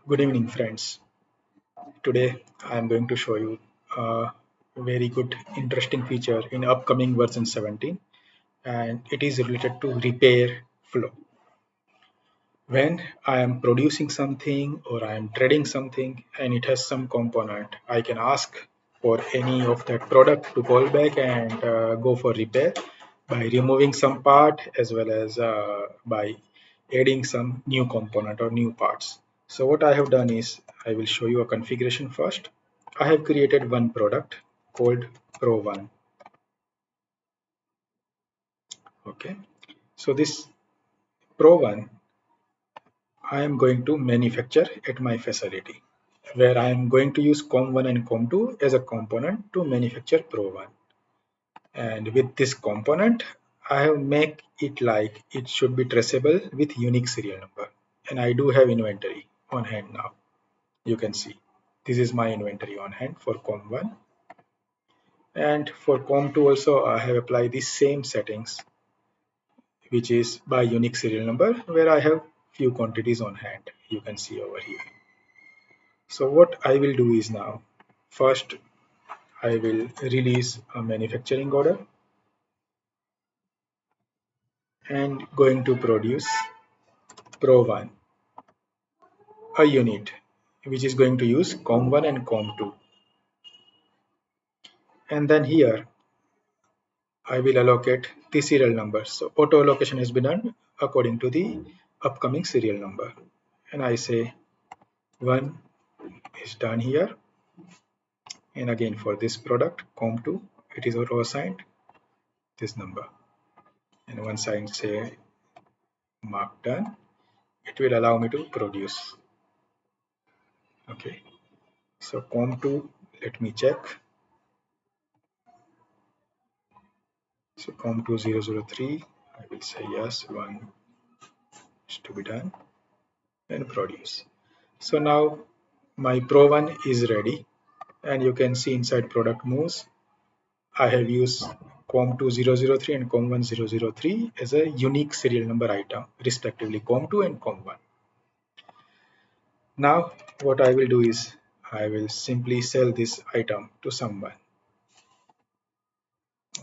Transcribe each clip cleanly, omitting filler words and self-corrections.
Good evening, friends. Today I am going to show you a very good, interesting feature in upcoming version 17, and it is related to repair flow. When I am producing something or I am trading something and it has some component, I can ask for any of that product to call back and go for repair by removing some part as well as by adding some new component or new parts. So what I have done is I will show you a configuration first. I have created one product called Pro1. Okay. So this Pro1 I am going to manufacture at my facility, where I am going to use COM1 and COM2 as a component to manufacture Pro1. And with this component, I have make it like it should be traceable with unique serial number. And I do have inventory on hand now. You can see this is my inventory on hand for COM1. And for COM2 also, I have applied the same settings, which is by unique serial number, where I have few quantities on hand. You can see over here. So what I will do is now, first I will release a manufacturing order and going to produce Pro1, a unit which is going to use COM1 and COM2. And then here I will allocate the serial number. So auto allocation has been done according to the upcoming serial number. And I say 1 is done here. And again for this product COM2, it is auto assigned this number. And once I say mark done, it will allow me to produce. Okay, so COM2, let me check. So COM2 003, I will say yes, 1 is to be done and produce. So now my Pro1 is ready, and you can see inside product moves, I have used COM2 003 and COM1 003 as a unique serial number item, respectively COM2 and COM1. Now what I will do is I will simply sell this item to someone.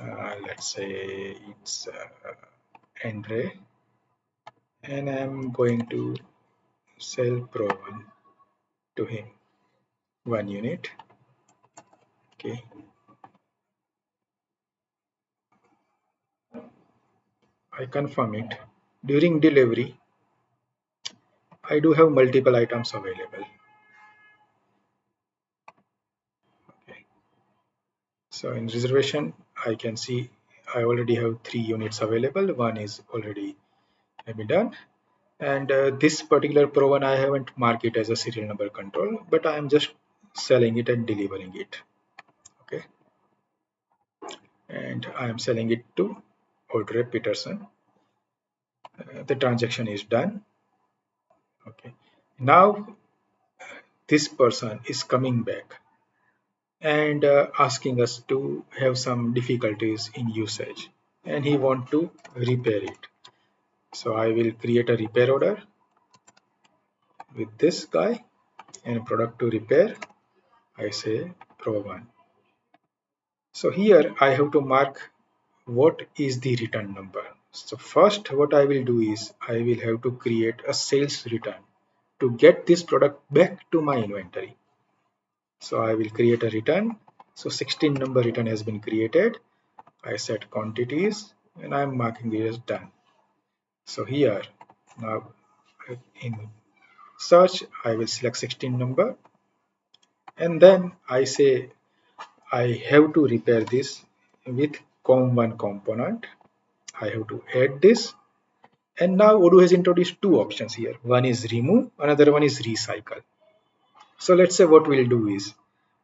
Let's say it's Andre, and I'm going to sell Pro1 to him, 1 unit. Okay, I confirm it. During delivery, I do have multiple items available. Okay, so in reservation, I can see I already have 3 units available. One is already maybe done, and this particular Pro1 I haven't marked it as a serial number control, but I am just selling it and delivering it. Okay, and I am selling it to Audrey Peterson. The transaction is done. Okay, now this person is coming back and asking us to have some difficulties in usage, and he want to repair it. So I will create a repair order with this guy, and product to repair, I say Pro1. So here I have to mark what is the return number. So first what I will do is I will have to create a sales return to get this product back to my inventory. So I will create a return. So 16 number return has been created. I set quantities and I'm marking it as done. So here now in search I will select 16 number, and then I say I have to repair this with COM1 component. I have to add this, and now Odoo has introduced two options here. One is remove, another one is recycle. So let's say what we'll do is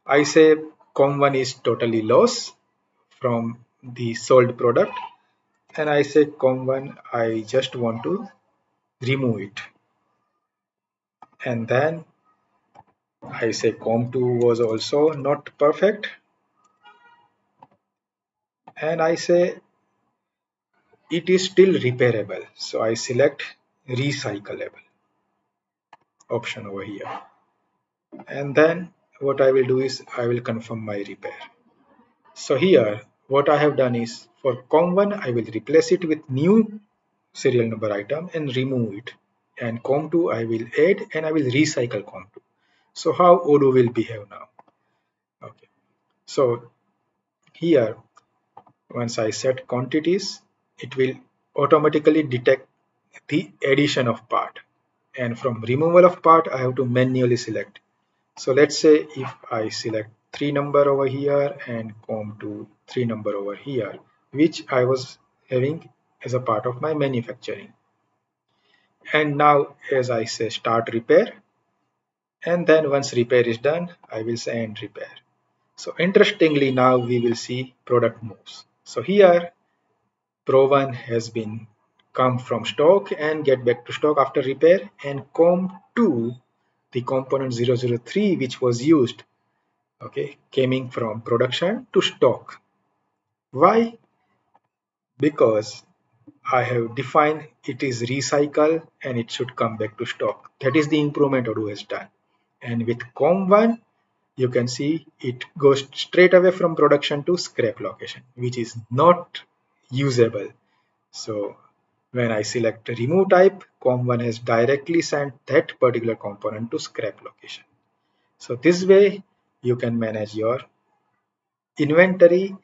I say COM1 is totally lost from the sold product, and I say COM1 I just want to remove it, and then I say COM2 was also not perfect, and I say it is still repairable, so I select recyclable option over here. and then what I will do is I will confirm my repair. So here what I have done is for COM1 I will replace it with new serial number item and remove it, and COM2 I will add and I will recycle COM2. So how Odoo will behave now? Okay, so here once I set quantities, it will automatically detect the addition of part, and from removal of part I have to manually select. So let's say if I select 3 number over here and come to 3 number over here, which I was having as a part of my manufacturing. And now as I say start repair, and then once repair is done, I will say end repair. So interestingly now we will see product moves. So here Pro1 has been come from stock and get back to stock after repair, and COM2, the component 003 which was used, okay, coming from production to stock. Why? Because I have defined it is recycle and it should come back to stock. That is the improvement Odoo has done. And with COM1, you can see it goes straight away from production to scrap location, which is not usable. So when I select remove type, COM1 has directly sent that particular component to scrap location. So this way you can manage your inventory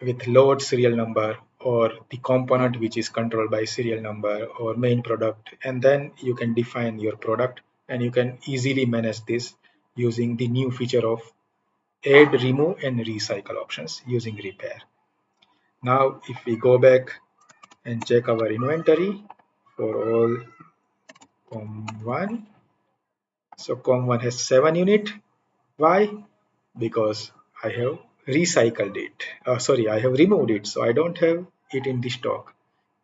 with load serial number, or the component which is controlled by serial number, or main product, and then you can define your product, and you can easily manage this using the new feature of add, remove and recycle options using repair. Now if we go back and check our inventory for all COM1, so COM1 has 7 unit. Why? Because I have recycled it. Sorry, I have removed it, so I don't have it in the stock.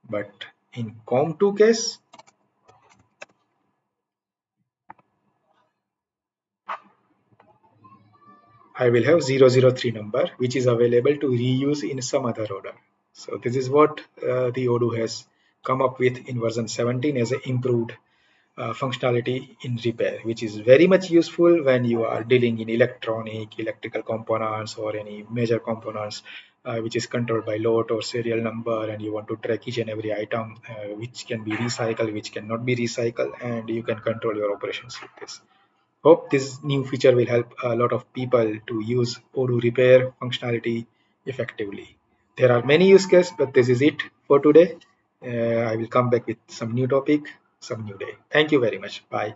But in COM2 case, I will have 003 number, which is available to reuse in some other order. So this is what the Odoo has come up with in version 17 as an improved functionality in repair, which is very much useful when you are dealing in electrical components or any major components which is controlled by lot or serial number, and you want to track each and every item which can be recycled, which cannot be recycled, and you can control your operations with this. Hope this new feature will help a lot of people to use Odoo repair functionality effectively. There are many use cases, but this is it for today. I will come back with some new topic, some new day. Thank you very much. Bye.